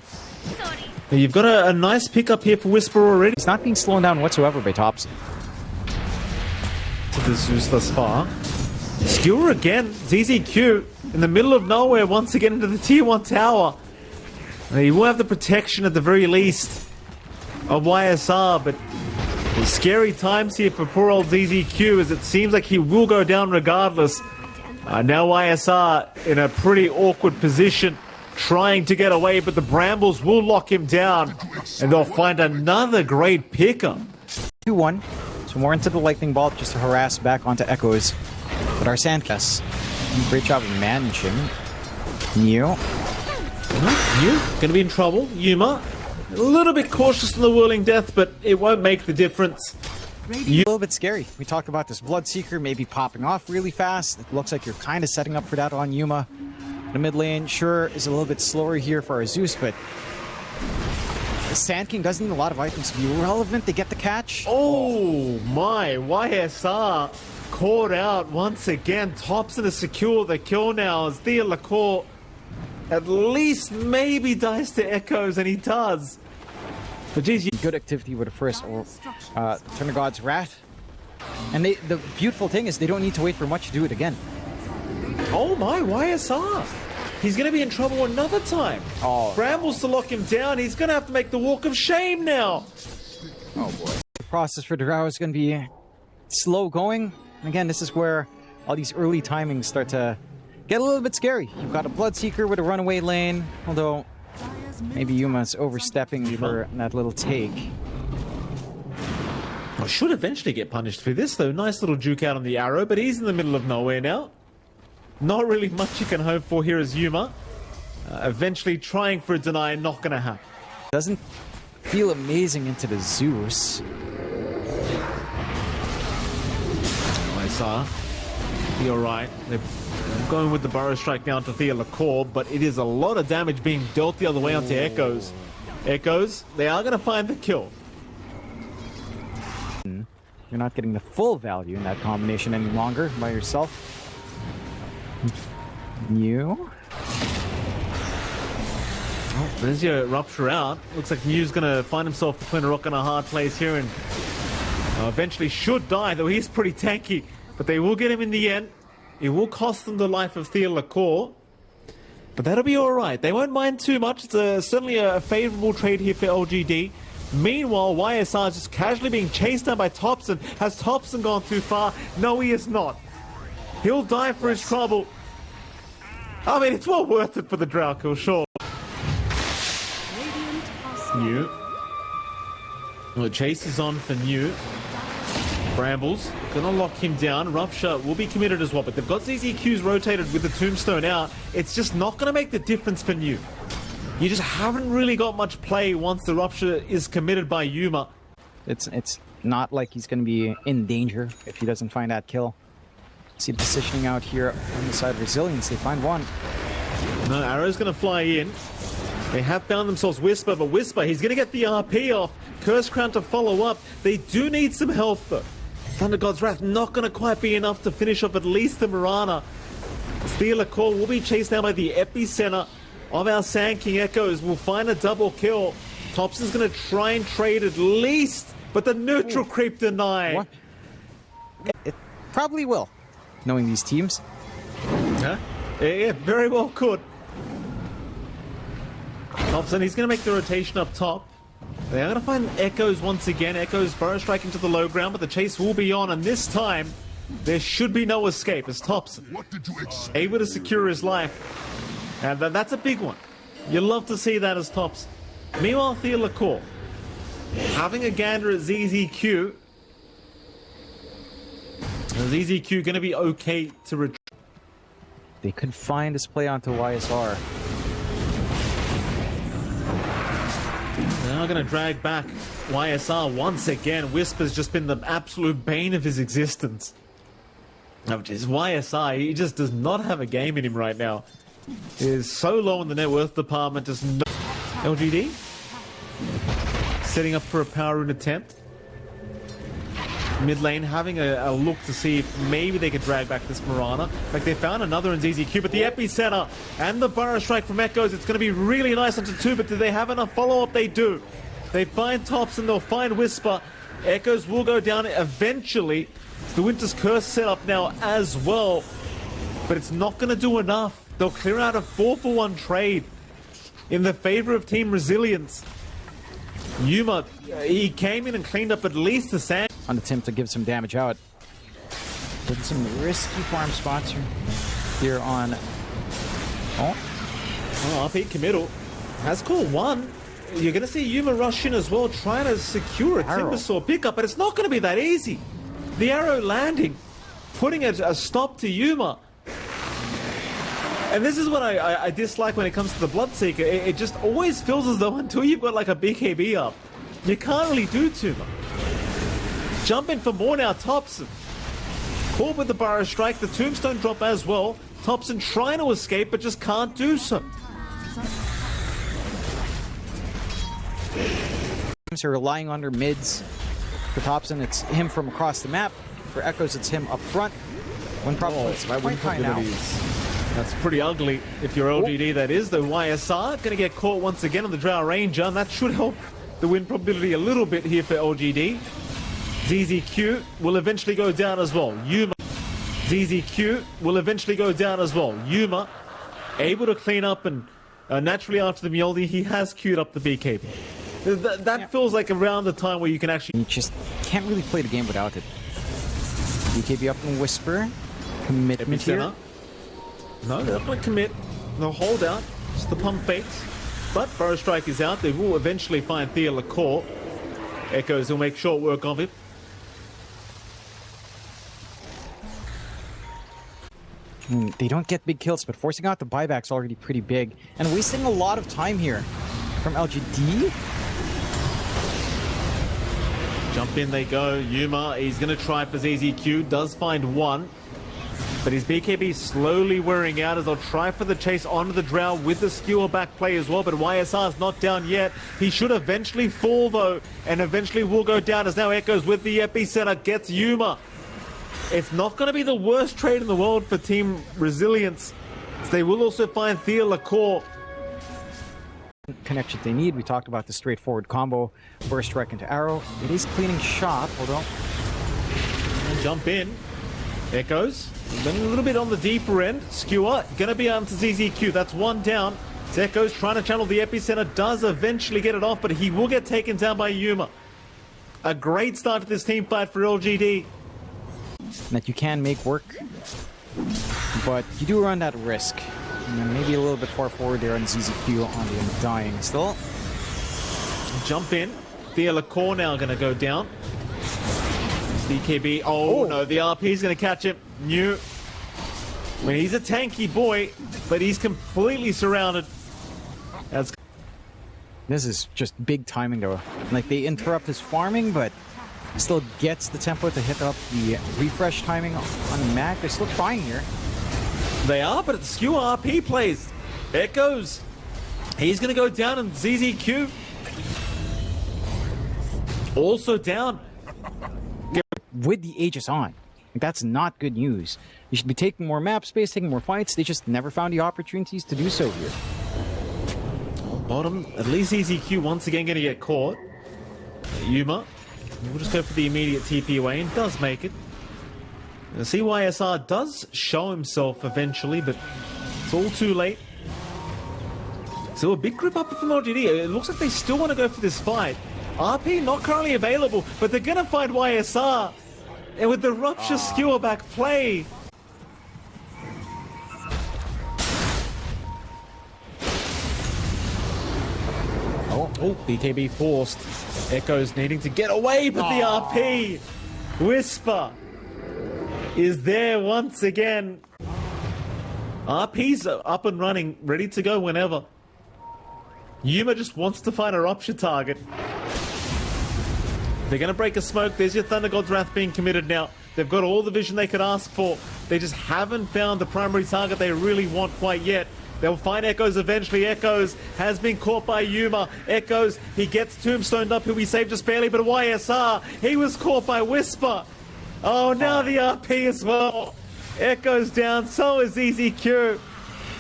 You've got a nice pickup here for Whisper already. He's not being slowed down whatsoever by Thompson. To the Zeus thus far. Skewer again. ZZQ in the middle of nowhere once again into the tier 1 tower. He will have the protection at the very least of YSR, but scary times here for poor old ZZQ as it seems like he will go down regardless. Now YSR in a pretty awkward position trying to get away, but the Brambles will lock him down and they'll find another great pickup. 2-1. So more into the Lightning Bolt just to harass back onto Echoes. But our Sandcast, great job of managing. New gonna be in trouble. Yuma, a little bit cautious in the Whirling Death, but it won't make the difference. A little bit scary. We talked about this Bloodseeker maybe popping off really fast. It looks like you're kind of setting up for that on Yuma. The mid lane, sure, is a little bit slower here for our Zeus, but the Sand King does need a lot of items to be relevant. They get the catch. Oh my, YSR caught out once again. Thompson to secure the kill now as Theolacourt at least maybe dies to Echoes, and he does. But geez, Good activity with the first Turn of God's Wrath. And the beautiful thing is they don't need to wait for much to do it again. oh my, YSR. He's going to be in trouble another time. Oh. Brambles to lock him down. He's going to have to make the walk of shame now. Oh boy. The process for Drow is going to be slow going. And again, this is where all these early timings start to get a little bit scary. You've got a Bloodseeker with a runaway lane, although maybe Yuma's overstepping for that little take. I should eventually get punished for this, though. Nice little juke out on the arrow, but he's in the middle of nowhere now. Not really much you can hope for here as Yuma. Eventually trying for a deny, not going to happen. Doesn't feel amazing into the Zeus. YSR, you're right. They're going with the Burrow Strike down to Theolacourt, but it is a lot of damage being dealt the other way onto Echoes. Echoes, they are going to find the kill. You're not getting the full value in that combination any longer by yourself. New. Oh, there's your Rupture out. Looks like New's going to find himself between a rock and a hard place here, and eventually should die, though he's pretty tanky. But they will get him in the end. It will cost them the life of Theolacourt, but that'll be alright. They won't mind too much. It's certainly a favourable trade here for LGD. Meanwhile, YSR is just casually being chased down by Thompson. Has Thompson gone too far? No, he is not. He'll die for his trouble. I mean, it's well worth it for the Drow kill, sure. New. Well, the chase is on for New. Brambles gonna lock him down. Rupture will be committed as well, but they've got ZZQs rotated with the Tombstone out. It's just not gonna make the difference for New. You just haven't really got much play once the Rupture is committed by Yuma. It's not like he's going to be in danger if he doesn't find that kill. See the positioning out here on the side of Resilience. They find one. No, Arrow's gonna fly in. They have found themselves Whisper, but Whisper, he's gonna get the RP off. Curse Crown to follow up. They do need some help though. Thunder God's Wrath not gonna quite be enough to finish off at least the Mirana. Theolacourt will be chased down by the epicenter of our Sand King. Echoes will find a double kill. Thompson's gonna try and trade at least, but the neutral creep denied. What? It probably will, knowing these teams. Huh? Yeah, very well could. Thompson, he's gonna make the rotation up top. They are going to find Echoes once again. Echoes burrow striking to the low ground, but the chase will be on, and this time there should be no escape as Thompson able to secure his life. And that's a big one. You love to see that as Thompson. Meanwhile, Theolacourt having a gander at ZZQ. ZZQ going to be okay to retreat. They could find this play onto YSR. Now going to drag back YSR once again. Whisper's just been the absolute bane of his existence. Which is YSR. He just does not have a game in him right now. He is so low in the net worth department. Just no. LGD setting up for a power rune attempt. Mid lane having a look to see if maybe they could drag back this Mirana. Like they found another in ZZQ, but the epicenter and the burrow strike from Echoes, it's going to be really nice onto two, but do they have enough follow-up? They do. They find Thompson, they'll find Whisper. Echoes will go down eventually. It's the Winter's Curse set up now as well, but it's not going to do enough. They'll clear out a 4-for-1 trade in the favor of Team Resilience. Yuma, he came in and cleaned up at least the sand. On attempt to give some damage out. Getting some risky farm spots here on... Oh, RP committal. Has called one. You're going to see Yuma rush in as well, trying to secure a Timbersaw pickup, but it's not going to be that easy. The arrow landing, putting a stop to Yuma. And this is what I dislike when it comes to the Bloodseeker. It just always feels as though until you've got like a BKB up, you can't really do too much. Jump in for more now, Thompson. Caught with the burrow strike, the tombstone drop as well. Thompson trying to escape, but just can't do so. So relying on their mids. For Thompson, it's him from across the map. For Echoes, it's him up front. Win probability is quite high now. That's pretty ugly if you're LGD, that is. The YSR going to get caught once again on the Drow Ranger, and that should help the win probability a little bit here for LGD. ZZQ will eventually go down as well. Yuma. ZZQ will eventually go down as well. Yuma able to clean up, and naturally after the Mjolnir, he has queued up the BKB. That feels like around the time where you can actually... You just can't really play the game without it. BKB up in Whisper. Commitment here. No, they're not going to commit. They'll hold out. Just the pump fakes. But Burrow Strike is out. They will eventually find Thea LaCour. Echoes will make short work of it. They don't get big kills, but forcing out the buyback's already pretty big. And wasting a lot of time here from LGD. Jump in they go. Yuma, he's going to try for ZZQ. Does find one. But his BKB slowly wearing out as they'll try for the chase onto the Drow with the skewer back play as well. But YSR's not down yet. He should eventually fall though, and eventually will go down as now Echoes with the epicenter gets Yuma. It's not going to be the worst trade in the world for Team Resilience. They will also find Thea LaCour. Connection they need. We talked about the straightforward combo. Burst Strike into Arrow. It is cleaning shot, although... Jump in. Echoes. Then a little bit on the deeper end. Skewer. Going to be onto ZZQ. That's one down. Echoes trying to channel the epicenter. Does eventually get it off, but he will get taken down by Yuma. A great start to this team fight for LGD. That you can make work, but you do run that risk. And maybe a little bit far forward there on ZZQ on the Undying still. Jump in. Thea LaCour now going to go down. BKB. Oh no, the RP's going to catch him. New. I mean, he's a tanky boy, but he's completely surrounded. This is just big timing though. Like, they interrupt his farming, but still gets the tempo to hit up the refresh timing on Mac. They're still trying here. They are, but it's skew RP plays. Echoes. He's going to go down, and ZZQ also down. With the Aegis on. Like, that's not good news. You should be taking more map space, taking more fights. They just never found the opportunities to do so here. Bottom, at least ZZQ once again going to get caught. Yuma. We'll just go for the immediate TP away, and does make it. CYSR does show himself eventually, but it's all too late. So a big grip up from LGD. It looks like they still want to go for this fight. RP not currently available, but they're going to find YSR. And with the Rupture skewer back play. Oh, BKB forced. Echoes needing to get away, but the RP. Whisper is there once again. RP's up and running, ready to go whenever. Yuma just wants to find a Rupture target. They're going to break a smoke. There's your Thunder God's Wrath being committed now. They've got all the vision they could ask for. They just haven't found the primary target they really want quite yet. They'll find Echoes eventually. Echoes has been caught by Yuma. Echoes, he gets tombstoned up, who he saved just barely, but YSR, he was caught by Whisper. Oh, now the RP as well. Echoes down, so is ZZQ.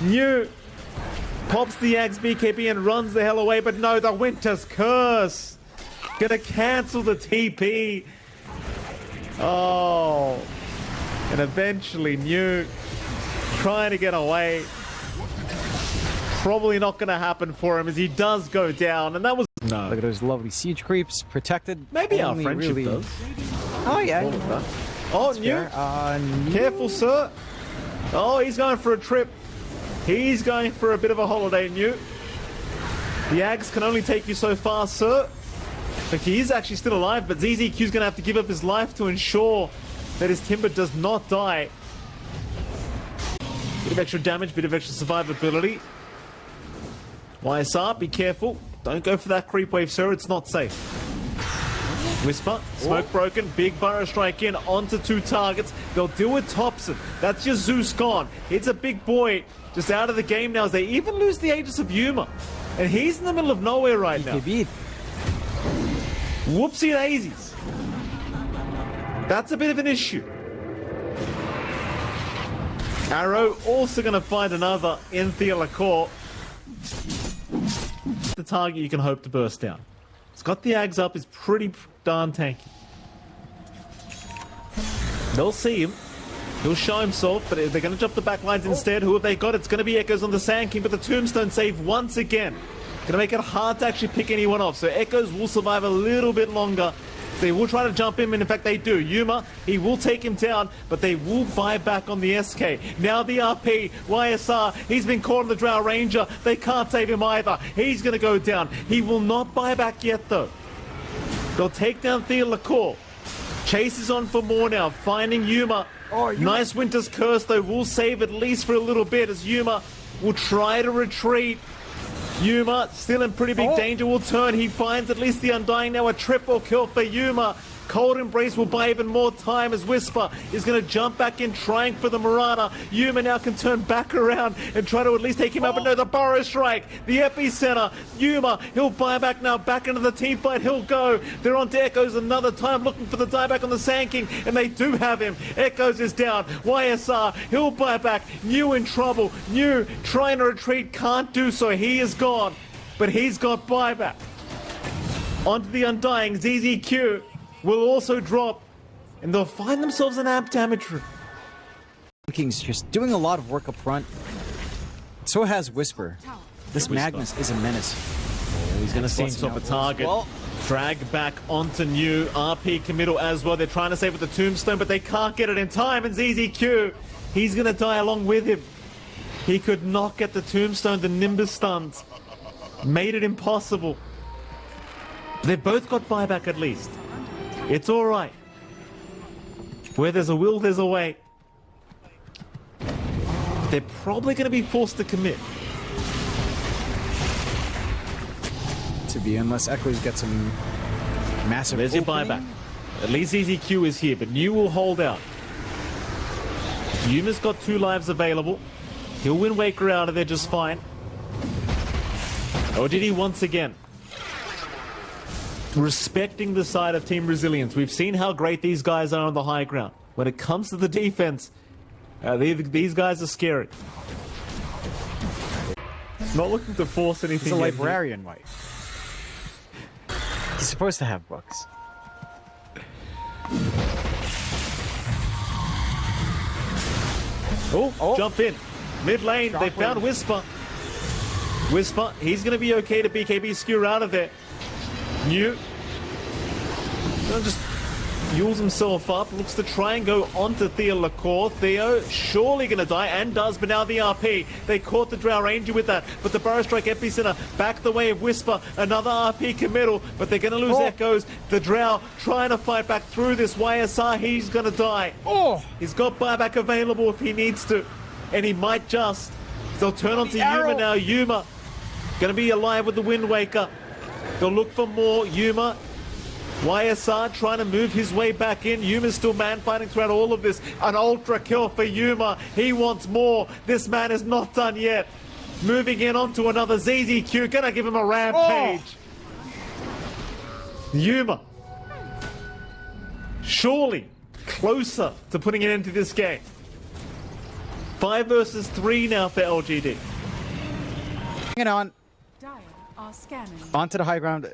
New pops the Axe BKB and runs the hell away, but no, the Winter's Curse. Gonna cancel the TP. Oh. And eventually New trying to get away. Probably not gonna happen for him as he does go down, and that was... No. Look at those lovely siege creeps, protected. Maybe our friendship does. Oh, yeah. Oh, New. Careful, sir. Oh, he's going for a trip. He's going for a bit of a holiday, New. The Ags can only take you so far, sir. Like, he is actually still alive, but ZZQ's going to have to give up his life to ensure that his Timber does not die. Bit of extra damage, bit of extra survivability. YSR, be careful. Don't go for that creep wave, sir. It's not safe. Whisper, smoke broken, big burrow strike in onto 2 targets. They'll deal with Thompson. That's your Zeus gone. It's a big boy just out of the game now as they even lose the Aegis of Yuma. And he's in the middle of nowhere right now. BKB. Whoopsie daisies. That's a bit of an issue. Arrow also going to find another in Theolacore. The target you can hope to burst down. It's got the Ags up, is pretty darn tanky. They'll see him. He'll show himself, but they're going to jump the back lines instead. Who have they got? It's going to be Echoes on the Sand King, but the Tombstone save once again. Going to make it hard to actually pick anyone off. So Echoes will survive a little bit longer. They will try to jump him, and in fact they do. Yuma, he will take him down, but they will buy back on the SK. Now the RP, YSR, he's been caught on the Drow Ranger. They can't save him either. He's going to go down. He will not buy back yet, though. They'll take down Theolacore. Chase is on for more now, finding Yuma. Nice Winter's Curse, though, will save at least for a little bit as Yuma will try to retreat. Yuma, still in pretty big danger, will turn. He finds at least the Undying now. A triple kill for Yuma. Cold Embrace will buy even more time as Whisper is going to jump back in, trying for the Marana. Yuma now can turn back around and try to at least take him out, but no, the Burrow Strike, the Epicenter. Yuma, he'll buy back now, back into the team fight, he'll go. They're on to Echoes another time, looking for the dieback on the Sand King, and they do have him. Echoes is down. YSR, he'll buy back. New in trouble. New trying to retreat, can't do so. He is gone, but he's got buyback. Onto the Undying, ZZQ will also drop, and they'll find themselves an amp damage room. King's just doing a lot of work up front. So has Whisper. This Magnus is a menace. He's going to see himself a target. Drag back onto New. RP committal as well. They're trying to save with the Tombstone, but they can't get it in time. And ZZQ, he's going to die along with him. He could not get the Tombstone. The Nimbus stuns made it impossible. They've both got buyback at least. It's all right. Where there's a will, there's a way. They're probably going to be forced to commit. To be, unless Echoes get some massive There's your buyback. At least ZZQ is here, but New will hold out. Yuma's got 2 lives available. He'll win Waker out of there just fine. LGD once again respecting the side of Team Resilience. We've seen how great these guys are on the high ground. When it comes to the defense, these guys are scary. Not looking to force anything. He's a librarian, Mike. He's supposed to have books. Jump in. Mid lane, they found Whisper. Whisper, he's going to be okay to BKB skewer out of there. New. Just fuels himself up, looks to try and go onto Theolacore. Theo surely going to die, and does, but now the RP. They caught the Drow Ranger with that, but the Burrow Strike Epicenter back the way of Whisper. Another RP committal, but they're going to lose Echoes. The Drow trying to fight back through this. YSR, he's going to die. He's got buyback available if he needs to, and he might just. They'll turn onto Yuma now. Yuma going to be alive with the Wind Waker. They'll look for more. Yuma. YSR trying to move his way back in. Yuma's still man fighting throughout all of this. An ultra kill for Yuma. He wants more. This man is not done yet. Moving in onto another ZZQ. Gonna give him a rampage. Yuma. Surely closer to putting an end to this game. 5 versus 3 now for LGD. Hang on. Dire are scanning. Onto the high ground.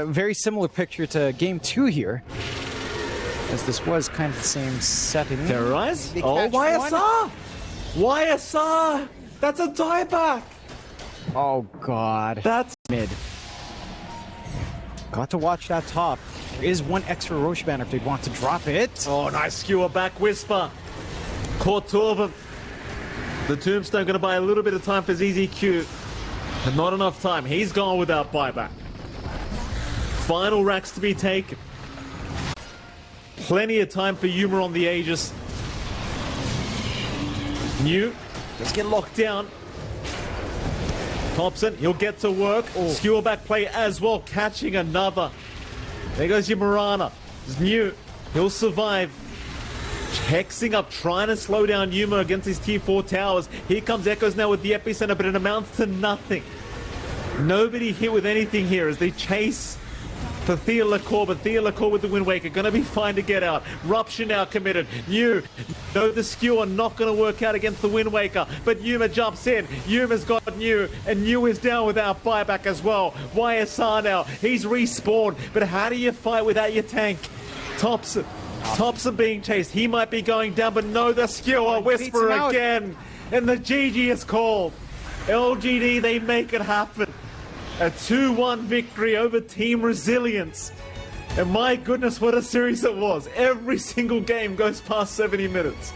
Very similar picture to game 2 here. As this was kind of the same setting. Terrorize? Oh, YSR! YSR! That's a dieback! Oh, God. That's mid. Got to watch that top. There is one extra Roche banner if they want to drop it. Oh, nice skewer back Whisper. Caught 2 of them. The Tombstone going to buy a little bit of time for ZZQ. But not enough time. He's gone without buyback. Final racks to be taken. Plenty of time for Yuma on the Aegis. New. Just get locked down. Thompson, he'll get to work. Skewer back play as well, catching another. There goes your Marana. It's New. He'll survive. Hexing up, trying to slow down Yuma against his tier 4 towers. Here comes Echoes now with the epicenter, but it amounts to nothing. Nobody hit with anything here as they chase for Theolacore, but Theolacore with the Wind Waker gonna be fine to get out. Rupture now committed. New, no, the skewer not gonna work out against the Wind Waker, but Yuma jumps in. Yuma's got New, and New is down without buyback as well. YSR now, he's respawned, but how do you fight without your tank? Thompson being chased. He might be going down, but no, the skewer Whisper again. And the GG is called. LGD, they make it happen. A 2-1 victory over Team Resilience. And my goodness, what a series it was. Every single game goes past 70 minutes.